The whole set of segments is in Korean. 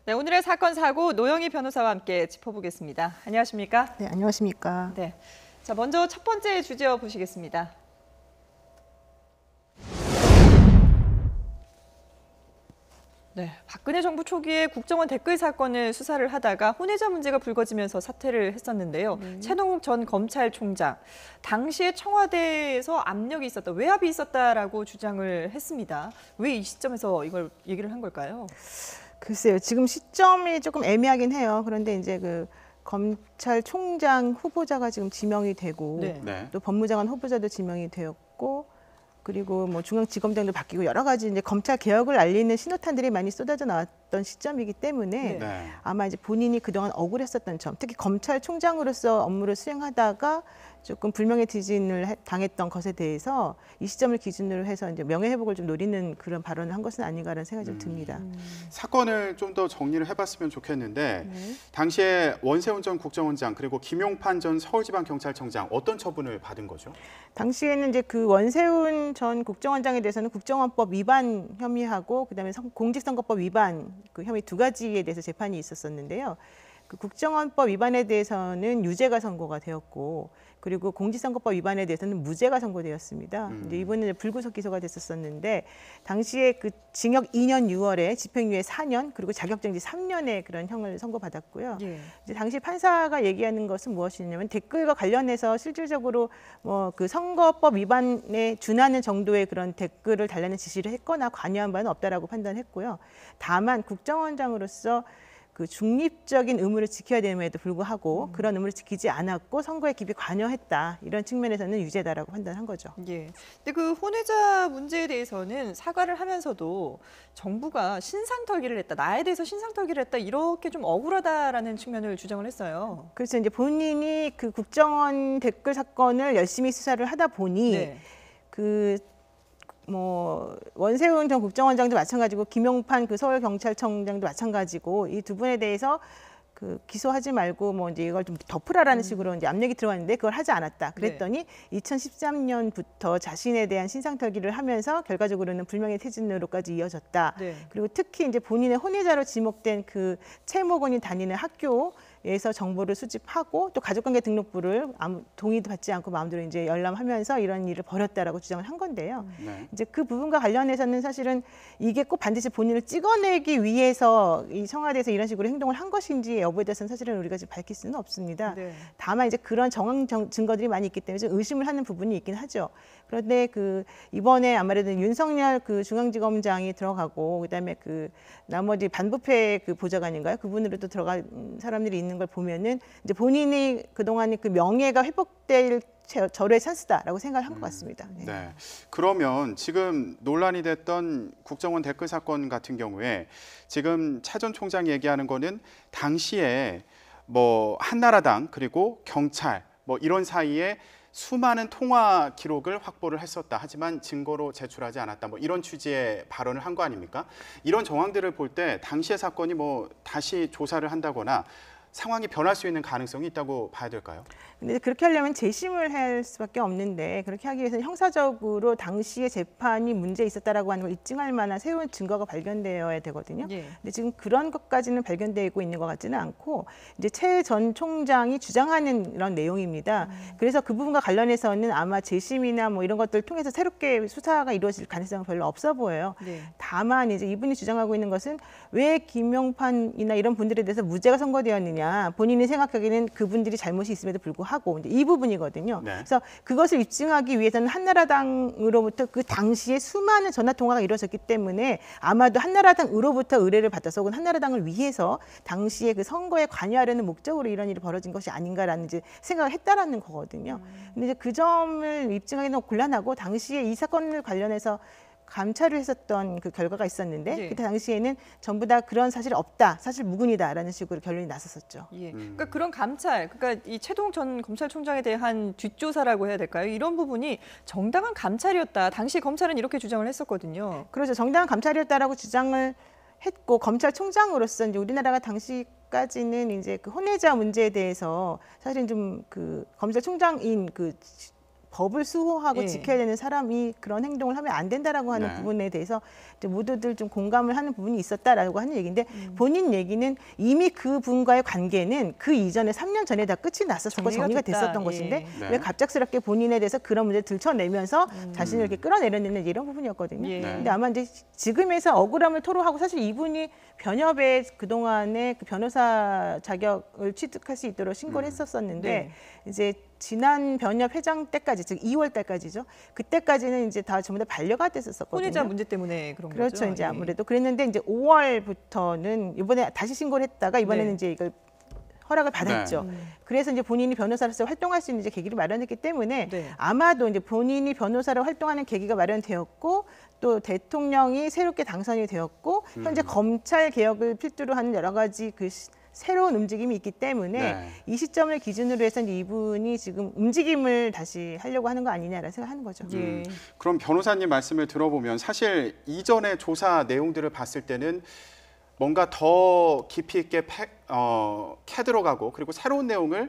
네, 오늘의 사건 사고 노영희 변호사와 함께 짚어보겠습니다. 안녕하십니까? 네, 안녕하십니까? 네. 자, 먼저 첫 번째 주제어 보시겠습니다. 네, 박근혜 정부 초기에 국정원 댓글 사건을 수사를 하다가 혼외자 문제가 불거지면서 사퇴를 했었는데요. 최동욱 전 검찰총장, 당시에 청와대에서 압력이 있었다, 외압이 있었다라고 주장을 했습니다. 왜 이 시점에서 이걸 얘기를 한 걸까요? 글쎄요, 지금 시점이 조금 애매하긴 해요. 그런데 이제 그 검찰총장 후보자가 지금 지명이 되고 네. 또 법무장관 후보자도 지명이 되었고 그리고 뭐 중앙지검장도 바뀌고 여러 가지 이제 검찰 개혁을 알리는 신호탄들이 많이 쏟아져 나왔던 시점이기 때문에 아마 이제 본인이 그동안 억울했었던 점, 특히 검찰총장으로서 업무를 수행하다가 조금 불명예퇴진을 당했던 것에 대해서 이 시점을 기준으로 해서 이제 명예회복을 좀 노리는 그런 발언을 한 것은 아닌가라는 생각이 좀 듭니다. 사건을 좀 더 정리를 해봤으면 좋겠는데 당시에 원세훈 전 국정원장 그리고 김용판 전 서울지방경찰청장 어떤 처분을 받은 거죠? 당시에는 이제 그 원세훈 전 국정원장에 대해서는 국정원법 위반 혐의하고 그다음에 공직선거법 위반 그 혐의 두 가지에 대해서 재판이 있었었는데요. 그 국정원법 위반에 대해서는 유죄가 선고가 되었고 그리고 공직선거법 위반에 대해서는 무죄가 선고되었습니다. 이제 이번에 불구속 기소가 됐었는데 당시에 그 징역 2년 6월에 집행유예 4년 그리고 자격정지 3년의 그런 형을 선고받았고요. 이제 당시 판사가 얘기하는 것은 무엇이냐면 댓글과 관련해서 실질적으로 뭐 그 선거법 위반에 준하는 정도의 그런 댓글을 달라는 지시를 했거나 관여한 바는 없다라고 판단했고요. 다만 국정원장으로서 그 중립적인 의무를 지켜야 됨에도 불구하고 그런 의무를 지키지 않았고 선거에 깊이 관여했다. 이런 측면에서는 유죄다라고 판단한 거죠. 예. 근데 그 혼외자 문제에 대해서는 사과를 하면서도 정부가 신상털기를 했다. 나에 대해서 신상털기를 했다. 이렇게 좀 억울하다라는 측면을 주장을 했어요. 그래서 이제 본인이 그 국정원 댓글 사건을 열심히 수사를 하다 보니 뭐 원세훈 전 국정원장도 마찬가지고 김용판 그 서울경찰청장도 마찬가지고 이 두 분에 대해서 그 기소하지 말고 뭐 이제 이걸 좀 덮으라라는 식으로 이제 압력이 들어왔는데 그걸 하지 않았다. 그랬더니 2013년부터 자신에 대한 신상털기를 하면서 결과적으로는 불명예퇴진으로까지 이어졌다. 그리고 특히 이제 본인의 혼외자로 지목된 그 최모건이 다니는 학교에서 정보를 수집하고 또 가족관계 등록부를 아무 동의도 받지 않고 마음대로 이제 열람하면서 이런 일을 벌였다라고 주장을 한 건데요. 이제 그 부분과 관련해서는 사실은 이게 꼭 반드시 본인을 찍어내기 위해서 이 청와대에서 이런 식으로 행동을 한 것인지 여부에 대해서는 사실은 우리가 지금 밝힐 수는 없습니다. 다만 이제 그런 정황 증거들이 많이 있기 때문에 좀 의심을 하는 부분이 있긴 하죠. 그런데 그 이번에 아무래도 윤석열 그 중앙지검장이 들어가고 그다음에 그 나머지 반부패 그 보좌관인가요? 그분으로도 들어간 사람들이 있는 걸 보면은 이제 본인이 그동안 그 명예가 회복될 절호의 찬스다라고 생각을 한 것 같습니다. 네. 그러면 지금 논란이 됐던 국정원 댓글 사건 같은 경우에 지금 차 전 총장 얘기하는 거는 당시에 뭐 한나라당 그리고 경찰 뭐 이런 사이에 수많은 통화 기록을 확보를 했었다. 하지만 증거로 제출하지 않았다. 뭐 이런 취지의 발언을 한 거 아닙니까? 이런 정황들을 볼 때 당시의 사건이 뭐 다시 조사를 한다거나 상황이 변할 수 있는 가능성이 있다고 봐야 될까요? 근데 그렇게 하려면 재심을 할 수밖에 없는데 그렇게 하기 위해서는 형사적으로 당시의 재판이 문제 있었다라고 하는 걸 입증할 만한 새로운 증거가 발견되어야 되거든요. 근데 지금 그런 것까지는 발견되고 있는 것 같지는 않고 이제 최 전 총장이 주장하는 이런 내용입니다. 그래서 그 부분과 관련해서는 아마 재심이나 뭐 이런 것들을 통해서 새롭게 수사가 이루어질 가능성은 별로 없어 보여요. 다만 이제 이분이 주장하고 있는 것은 왜 김용판이나 이런 분들에 대해서 무죄가 선고되었느냐. 본인이 생각하기에는 그분들이 잘못이 있음에도 불구하고 이제 이 부분이거든요. 그래서 그것을 입증하기 위해서는 한나라당으로부터 그 당시에 수많은 전화 통화가 이루어졌기 때문에 아마도 한나라당으로부터 의뢰를 받아서 혹은 한나라당을 위해서 당시에 그 선거에 관여하려는 목적으로 이런 일이 벌어진 것이 아닌가라는 이제 생각을 했다라는 거거든요. 근데 이제 그 점을 입증하기는 곤란하고 당시에 이 사건을 관련해서 감찰을 했었던 그 결과가 있었는데 그때 당시에는 전부 다 그런 사실이 없다, 사실 무근이다라는 식으로 결론이 났었었죠. 그러니까 그런 감찰, 그러니까 이 최동욱 전 검찰총장에 대한 뒷조사라고 해야 될까요? 이런 부분이 정당한 감찰이었다. 당시 검찰은 이렇게 주장을 했었거든요. 그렇죠. 정당한 감찰이었다라고 주장을 했고 검찰총장으로서 이제 우리나라가 당시까지는 이제 그 혼외자 문제에 대해서 사실은 좀 그 검찰총장인 그 법을 수호하고 예. 지켜야 되는 사람이 그런 행동을 하면 안 된다라고 하는 네. 부분에 대해서 이제 모두들 좀 공감을 하는 부분이 있었다라고 하는 얘기인데 본인 얘기는 이미 그 분과의 관계는 그 이전에 3년 전에 다 끝이 났었고 정리가 됐다. 됐었던 예. 것인데 네. 왜 갑작스럽게 본인에 대해서 그런 문제를 들춰내면서 자신을 이렇게 끌어내려는 이런 부분이었거든요. 예. 네. 근데 아마 이제 지금에서 억울함을 토로하고 사실 이분이 변협의 그동안의 그 변호사 자격을 취득할 수 있도록 신고를 했었었는데 네. 이제 지난 변협 회장 때까지 즉 2월 달까지죠. 그때까지는 이제 다 전부 다 반려가 됐었거든요. 혼외자 문제 때문에 그런 그렇죠. 거죠. 이제 예. 아무래도 그랬는데 이제 5월부터는 이번에 다시 신고를 했다가 이번에는 네. 이제 이걸 허락을 받았죠. 네. 그래서 이제 본인이 변호사로서 활동할 수 있는 이제 계기를 마련했기 때문에 네. 아마도 이제 본인이 변호사로 활동하는 계기가 마련되었고 또 대통령이 새롭게 당선이 되었고 현재 검찰 개혁을 필두로 하는 여러 가지 그 새로운 움직임이 있기 때문에 네. 이 시점을 기준으로 해서 이분이 지금 움직임을 다시 하려고 하는 거 아니냐라는 생각하는 거죠. 예. 그럼 변호사님 말씀을 들어보면 사실 이전의 조사 내용들을 봤을 때는 뭔가 더 깊이 있게 캐 들어가고 그리고 새로운 내용을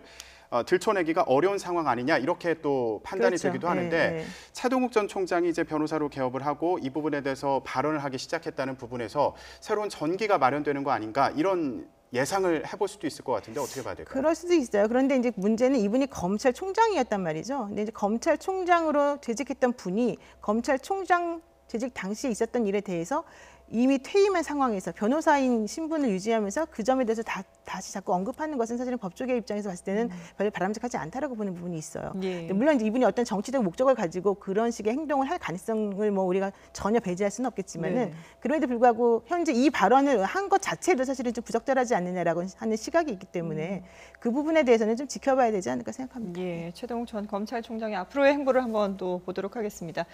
들춰내기가 어려운 상황 아니냐 이렇게 또 판단이 그렇죠. 되기도 하는데 네, 네. 차동욱 전 총장이 이제 변호사로 개업을 하고 이 부분에 대해서 발언을 하기 시작했다는 부분에서 새로운 전기가 마련되는 거 아닌가 이런 예상을 해볼 수도 있을 것 같은데 어떻게 봐야 될까요? 그럴 수도 있어요. 그런데 이제 문제는 이분이 검찰총장이었단 말이죠. 근데 이제 검찰총장으로 재직했던 분이 검찰총장 재직 당시에 있었던 일에 대해서 이미 퇴임한 상황에서 변호사인 신분을 유지하면서 그 점에 대해서 다시 자꾸 언급하는 것은 사실은 법조계 입장에서 봤을 때는 별로 바람직하지 않다라고 보는 부분이 있어요. 예. 근데 물론 이제 이분이 어떤 정치적 목적을 가지고 그런 식의 행동을 할 가능성을 뭐 우리가 전혀 배제할 수는 없겠지만은 네. 그럼에도 불구하고 현재 이 발언을 한 것 자체도 사실은 좀 부적절하지 않느냐라고 하는 시각이 있기 때문에 그 부분에 대해서는 좀 지켜봐야 되지 않을까 생각합니다. 예. 최동욱 전 검찰총장의 앞으로의 행보를 한번 또 보도록 하겠습니다.